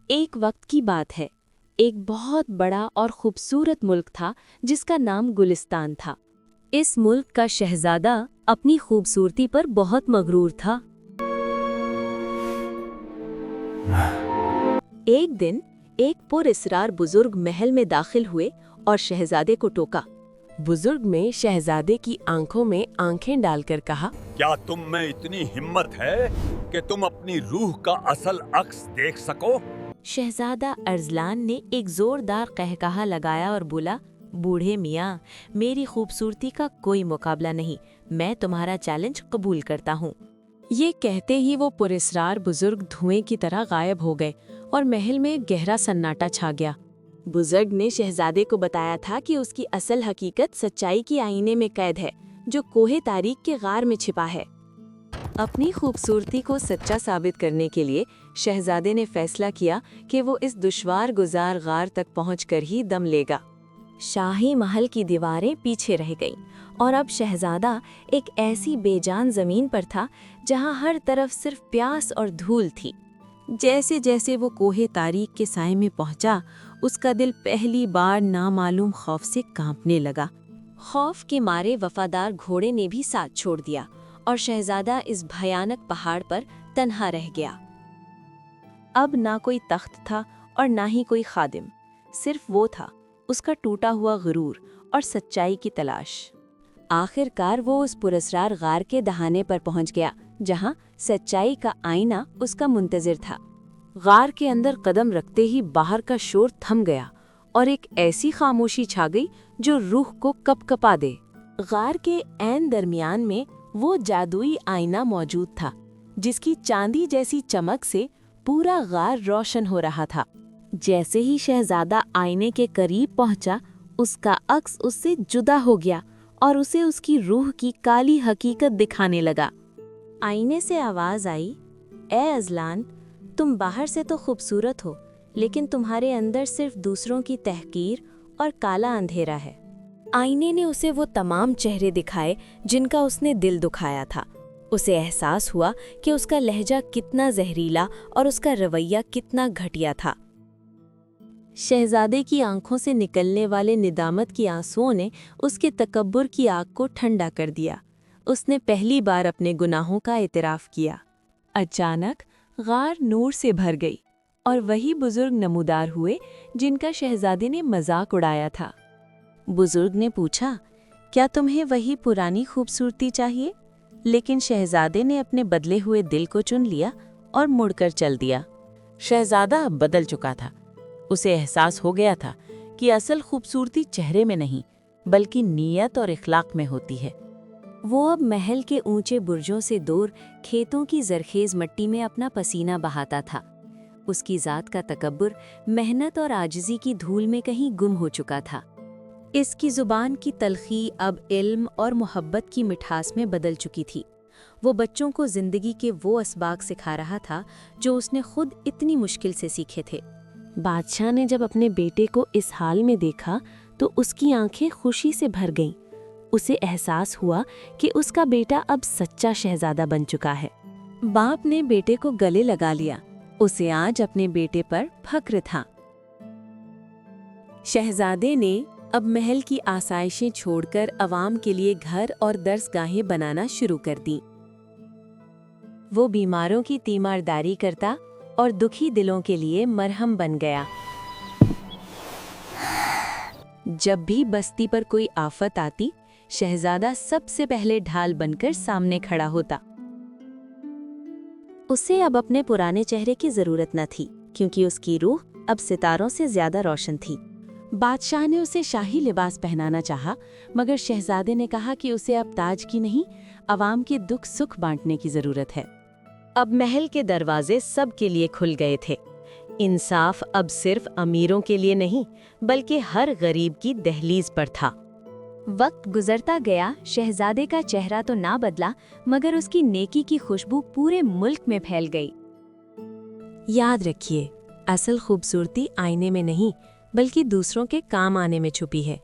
ایک وقت کی بات ہے، ایک بہت بڑا اور خوبصورت ملک تھا جس کا نام گلستان تھا۔ اس ملک کا شہزادہ اپنی خوبصورتی پر بہت مغرور تھا۔ ایک دن ایک پر اسرار بزرگ محل میں داخل ہوئے اور شہزادے کو ٹوکا۔ بزرگ میں شہزادے کی آنکھوں میں آنکھیں ڈال کر کہا، کیا تم میں اتنی ہمت ہے کہ تم اپنی روح کا اصل عکس دیکھ سکو؟ شہزادہ ارزلان نے ایک زوردار قہقہا لگایا اور بولا، بوڑھے میاں، میری خوبصورتی کا کوئی مقابلہ نہیں، میں تمہارا چیلنج قبول کرتا ہوں۔ یہ کہتے ہی وہ پراسرار بزرگ دھوئیں کی طرح غائب ہو گئے اور محل میں گہرا سناٹا چھا گیا۔ بزرگ نے شہزادے کو بتایا تھا کہ اس کی اصل حقیقت سچائی کی آئینے میں قید ہے، جو کوہ تاریک کے غار میں چھپا ہے۔ اپنی خوبصورتی کو سچا ثابت کرنے کے لیے شہزادے نے فیصلہ کیا کہ وہ اس دشوار گزار غار تک پہنچ کر ہی دم لے گا۔ شاہی محل کی دیواریں پیچھے رہ گئیں اور اب شہزادہ ایک ایسی بے جان زمین پر تھا جہاں ہر طرف صرف پیاس اور دھول تھی۔ جیسے جیسے وہ کوہ تاریک کے سائے میں پہنچا، اس کا دل پہلی بار نامعلوم خوف سے کانپنے لگا۔ خوف کے مارے وفادار گھوڑے نے بھی ساتھ چھوڑ دیا اور شہزادہ اس بھیانک پہاڑ پر تنہا رہ گیا۔ اب نہ کوئی تخت تھا اور نہ ہی کوئی خادم، صرف وہ تھا، اس کا ٹوٹا ہوا غرور اور سچائی کی تلاش۔ آخر کار وہ اس پراسرار غار کے دہانے پر پہنچ گیا جہاں سچائی کا آئینہ اس کا منتظر تھا۔ غار کے اندر قدم رکھتے ہی باہر کا شور تھم گیا اور ایک ایسی خاموشی چھا گئی جو روح کو کپ کپا دے۔ غار کے عین درمیان میں وہ جادوئی آئینہ موجود تھا جس کی چاندی جیسی چمک سے پورا غار روشن ہو رہا تھا۔ جیسے ہی شہزادہ آئینے کے قریب پہنچا، اس کا عکس اس سے جدا ہو گیا اور اسے اس کی روح کی کالی حقیقت دکھانے لگا۔ آئینے سے آواز آئی، اے ازلان، تم باہر سے تو خوبصورت ہو، لیکن تمہارے اندر صرف دوسروں کی تحقیر اور کالا اندھیرا ہے۔ آئینے نے اسے وہ تمام چہرے دکھائے جن کا اس نے دل دکھایا تھا۔ اسے احساس ہوا کہ اس کا لہجہ کتنا زہریلا اور اس کا رویہ کتنا گھٹیا تھا۔ شہزادے کی آنکھوں سے نکلنے والے ندامت کی آنسوؤں نے اس کے تکبر کی آگ کو ٹھنڈا کر دیا۔ اس نے پہلی بار اپنے گناہوں کا اعتراف کیا۔ اچانک غار نور سے بھر گئی اور وہی بزرگ نمودار ہوئے جن کا شہزادے نے مذاق اڑایا تھا۔ بزرگ نے پوچھا، کیا تمہیں وہی پرانی خوبصورتی چاہیے؟ لیکن شہزادے نے اپنے بدلے ہوئے دل کو چن لیا اور مڑ کر چل دیا۔ شہزادہ اب بدل چکا تھا۔ اسے احساس ہو گیا تھا کہ اصل خوبصورتی چہرے میں نہیں بلکہ نیت اور اخلاق میں ہوتی ہے۔ وہ اب محل کے اونچے برجوں سے دور کھیتوں کی زرخیز مٹی میں اپنا پسینہ بہاتا تھا۔ اس کی ذات کا تکبر محنت اور عاجزی کی دھول میں کہیں گم ہو چکا تھا۔ اس کی زبان کی تلخی اب علم اور محبت کی مٹھاس میں بدل چکی تھی۔ وہ بچوں کو زندگی کے وہ اسباق سکھا رہا تھا جو اس نے خود اتنی مشکل سے سیکھے تھے۔ بادشاہ نے جب اپنے بیٹے کو اس حال میں دیکھا تو اس کی آنکھیں خوشی سے بھر گئیں۔ اسے احساس ہوا کہ اس کا بیٹا اب سچا شہزادہ بن چکا ہے۔ باپ نے بیٹے کو گلے لگا لیا۔ اسے آج اپنے بیٹے پر فخر تھا۔ شہزادے نے اب محل کی آسائشیں چھوڑ کر عوام کے لیے گھر اور درسگاہیں بنانا شروع کر دیں۔ وہ بیماروں کی تیمارداری کرتا اور دکھی دلوں کے لیے مرہم بن گیا۔ جب بھی بستی پر کوئی آفت آتی، شہزادہ سب سے پہلے ڈھال بن کر سامنے کھڑا ہوتا۔ اسے اب اپنے پرانے چہرے کی ضرورت نہ تھی، کیونکہ اس کی روح اب ستاروں سے زیادہ روشن تھی۔ بادشاہ نے اسے شاہی لباس پہنانا چاہا، مگر شہزادے نے کہا کہ اسے اب تاج کی نہیں، عوام کے دکھ سکھ بانٹنے کی ضرورت ہے۔ اب محل کے دروازے سب کے لیے کھل گئے تھے۔ انصاف اب صرف امیروں کے لیے نہیں بلکہ ہر غریب کی دہلیز پر تھا۔ وقت گزرتا گیا، شہزادے کا چہرہ تو نہ بدلا مگر اس کی نیکی کی خوشبو پورے ملک میں پھیل گئی۔ یاد رکھیے، اصل خوبصورتی آئینے میں نہیں بلکہ دوسروں کے کام آنے میں چھپی ہے۔